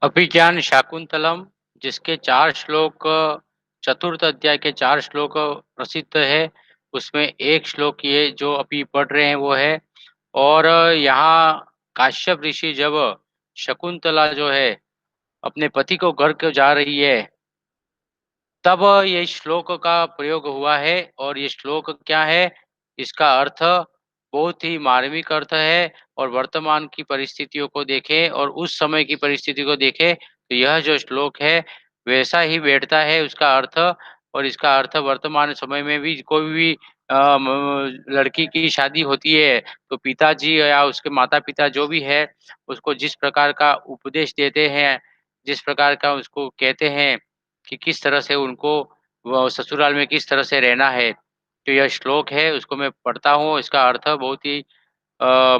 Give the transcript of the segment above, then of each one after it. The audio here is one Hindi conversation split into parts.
अभिज्ञान शाकुंतलम जिसके 4 श्लोक चतुर्थ अध्याय के 4 श्लोक प्रसिद्ध है। उसमें एक श्लोक ये जो अभी पढ़ रहे हैं वो है। और यहाँ काश्यप ऋषि जब शकुंतला जो है अपने पति को घर को जा रही है, तब ये श्लोक का प्रयोग हुआ है। और ये श्लोक क्या है, इसका अर्थ बहुत ही मार्मिक अर्थ है। और वर्तमान की परिस्थितियों को देखें और उस समय की परिस्थिति को देखें, तो यह जो श्लोक है वैसा ही बैठता है उसका अर्थ। और इसका अर्थ वर्तमान समय में भी कोई भी लड़की की शादी होती है, तो पिताजी या उसके माता-पिता जो भी है, उसको जिस प्रकार का उपदेश देते हैं, जिस प्रकार का उसको कहते हैं कि किस तरह से उनको ससुराल में किस तरह से रहना है। तो यह श्लोक है, उसको मैं पढ़ता हूँ, इसका अर्थ बहुत ही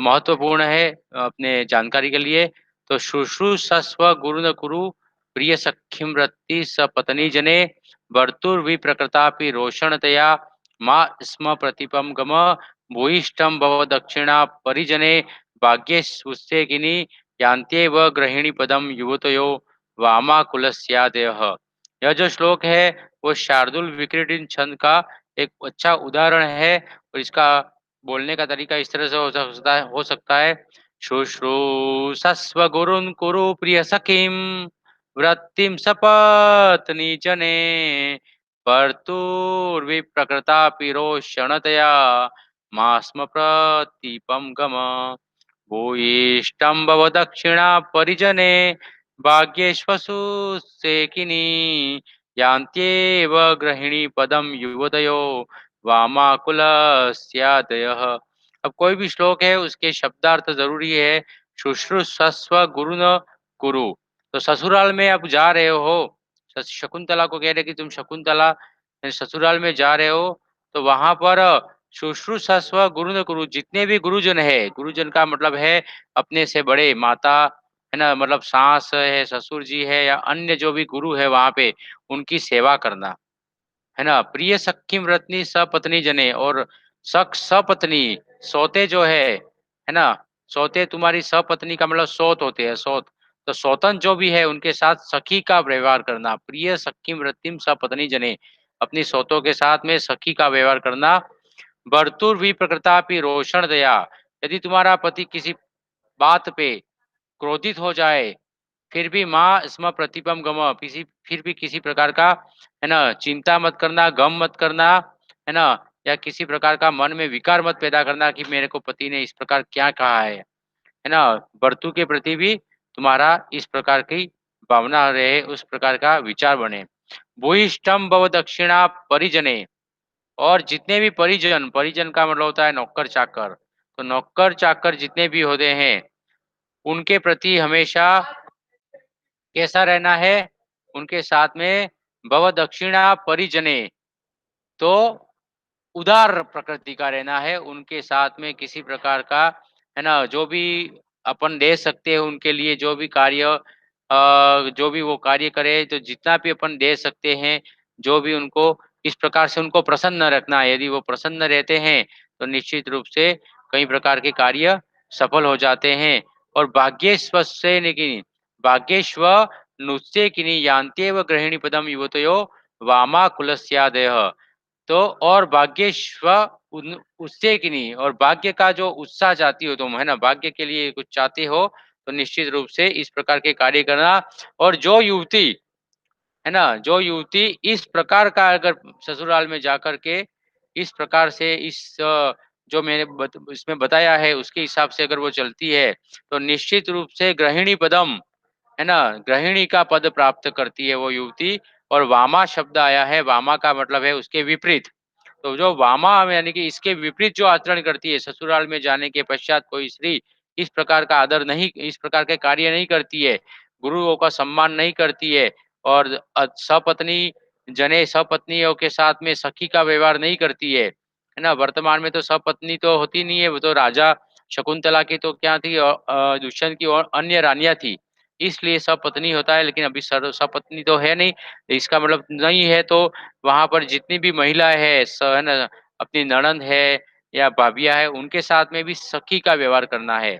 महत्वपूर्ण है अपने जानकारी के लिए। तो शुश्रूषस्व गुरुन कुरु प्रिय सखिं वृत्ति सपत्नी जने भर्तुर्विप्रकृतापि रोषणतया मा स्म प्रतिपं गम भूयिष्ठं भव दक्षिणा परिजने भाग्येषुत्सेकिनी यान्त्येव गृहिणी पदं युवतयो वामाकुलस्यादयः। यह जो श्लोक है वो शार्दुल विक्रीडित छंद का एक अच्छा उदाहरण है। और इसका बोलने का तरीका इस तरह से हो सकता है। शुश्रूषस्व गुरुन् कुरु प्रिय सखीं वृत्तिं सपत्नी जने भर्तुर्विप्रकृतापि रोषणतया मा स्म प्रतीपं गम भूयिष्ठं भव दक्षिणा परिजने भाग्येष्वसु सेकिनी यान्त्येव गृहिणी पदं युवतयो वामाकुलस्यादयः। अब कोई भी श्लोक है उसके शब्दार्थ जरूरी है। शुश्रूषस्व गुरु न कुरु, तो ससुराल में अब जा रहे हो, शकुंतला को कह रहे कि तुम शकुंतला ससुराल में जा रहे हो, तो वहां पर शुश्रूषस्व गुरु न कुरु, जितने भी गुरुजन है, गुरुजन का मतलब है अपने से बड़े, माता है ना, मतलब सास है, ससुर जी है, या अन्य जो भी गुरु है वहां पे उनकी सेवा करना, है ना। प्रिय सखी रत्नी सपत्नी जने, और सख सपत्नी, सौते जो है ना, सौते तुम्हारी सपत्नी का मतलब सौत होते हैं, सौत। तो सौतन जो भी है उनके साथ सखी का व्यवहार करना। प्रिय सखी रत्नी सपत्नी जने, अपनी सौतों के साथ में सखी का व्यवहार करना। भर्तुर भी प्रकृतापि रोषण दया, यदि तुम्हारा पति किसी बात पे क्रोधित हो जाए, फिर भी माँ स्म प्रतिपम गम, किसी फिर भी किसी प्रकार का, है ना, चिंता मत करना, गम मत करना, है ना, या किसी प्रकार का मन में विकार मत पैदा करना कि मेरे को पति ने इस प्रकार क्या कहा है ना। वर्तु के प्रति भी तुम्हारा इस प्रकार की भावना रहे, उस प्रकार का विचार बने। भूयिष्ठम भव दक्षिणा परिजने, और जितने भी परिजन, परिजन का मतलब होता है नौकर चाकर, तो नौकर चाकर जितने भी होते हैं उनके प्रति हमेशा कैसा रहना है, उनके साथ में भव दक्षिणा परिजने, तो उदार प्रकृति का रहना है उनके साथ में। किसी प्रकार का, है ना, जो भी अपन दे सकते हैं उनके लिए, जो भी कार्य जो भी वो कार्य करे, तो जितना भी अपन दे सकते हैं, जो भी उनको इस प्रकार से उनको प्रसन्न रखना है। यदि वो प्रसन्न रहते हैं तो निश्चित रूप से कई प्रकार के कार्य सफल हो जाते हैं। और भाग्येश्वस्य निकिनी, भाग्येश्व नुत्से किनी यान्त्येव गृहिणी पदम युवतयो वामाकुलस्यादयः। तो और भाग्येश्व उससे कि नहीं, और भाग्य का जो उत्साह चाहती हो तुम, है ना, भाग्य के लिए कुछ चाहते हो, तो निश्चित रूप से इस प्रकार के कार्य करना। और जो युवती, है ना, जो युवती इस प्रकार का अगर ससुराल में जाकर के इस प्रकार से इस जो मैंने इसमें बताया है उसके हिसाब से अगर वो चलती है, तो निश्चित रूप से गृहिणी पदम, है ना, गृहिणी का पद प्राप्त करती है वो युवती। और वामा शब्द आया है, वामा का मतलब है उसके विपरीत। तो जो वामा यानी कि इसके विपरीत जो आचरण करती है, ससुराल में जाने के पश्चात कोई स्त्री इस प्रकार का आदर नहीं, इस प्रकार के कार्य नहीं करती है, गुरुओं का सम्मान नहीं करती है, और सपत्नी जने, सपत्नियों के साथ में सखी का व्यवहार नहीं करती है ना। वर्तमान में तो सपत्नी तो होती नहीं है, वो तो राजा शकुंतला की तो क्या थी, दुष्यंत की और अन्य रानियां थी, इसलिए सपत्नी होता है। लेकिन अभी सपत्नी तो है नहीं, इसका मतलब नहीं है। तो वहां पर जितनी भी महिलाएं है, है ना, अपनी ननंद है या भाभिया है, उनके साथ में भी सखी का व्यवहार करना है।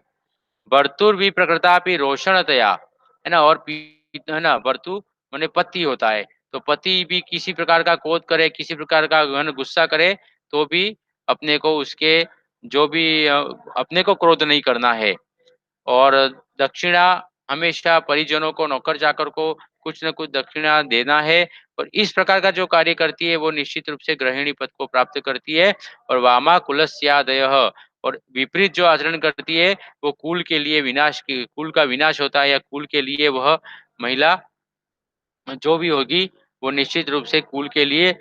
भर्तुर भी प्रकृतापि रोषणतया, है ना? और है ना, वर्तु माने पति होता है। तो पति भी किसी प्रकार का क्रोध करे, किसी प्रकार का है ना गुस्सा करे, तो भी अपने को उसके जो भी अपने को क्रोध नहीं करना है। और दक्षिणा हमेशा परिजनों को, नौकर-चाकर को कुछ न कुछ दक्षिणा देना है और इस प्रकार का जो कार्य करती है, वो निश्चित रूप से गृहिणी पद को प्राप्त करती है। और वामा कुलस्यादयः, और विपरीत जो आचरण करती है, वो कुल का विनाश होता है, या कुल के लिए वह महिला जो भी होगी, वो निश्चित रूप से कुल के लिए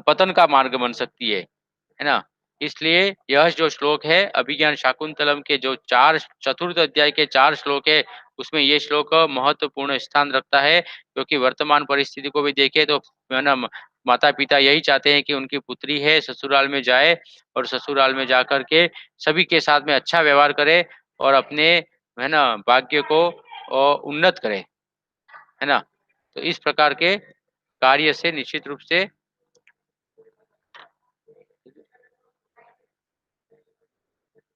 पतन का मार्ग बन सकती है ना? इसलिए यह जो श्लोक है, अभिज्ञान शाकुंतलम के जो 4 चतुर्थ अध्याय के 4 श्लोक है, उसमें ये श्लोक महत्वपूर्ण स्थान रखता है, क्योंकि वर्तमान परिस्थिति को भी देखें तो है ना, माता-पिता यही चाहते हैं कि उनकी पुत्री है ससुराल में जाए और ससुराल में जाकर के सभी के साथ में अच्छा व्यवहार करे और अपने है ना, भाग्य को उन्नत करे, है ना? तो इस प्रकार के कार्य से निश्चित रूप से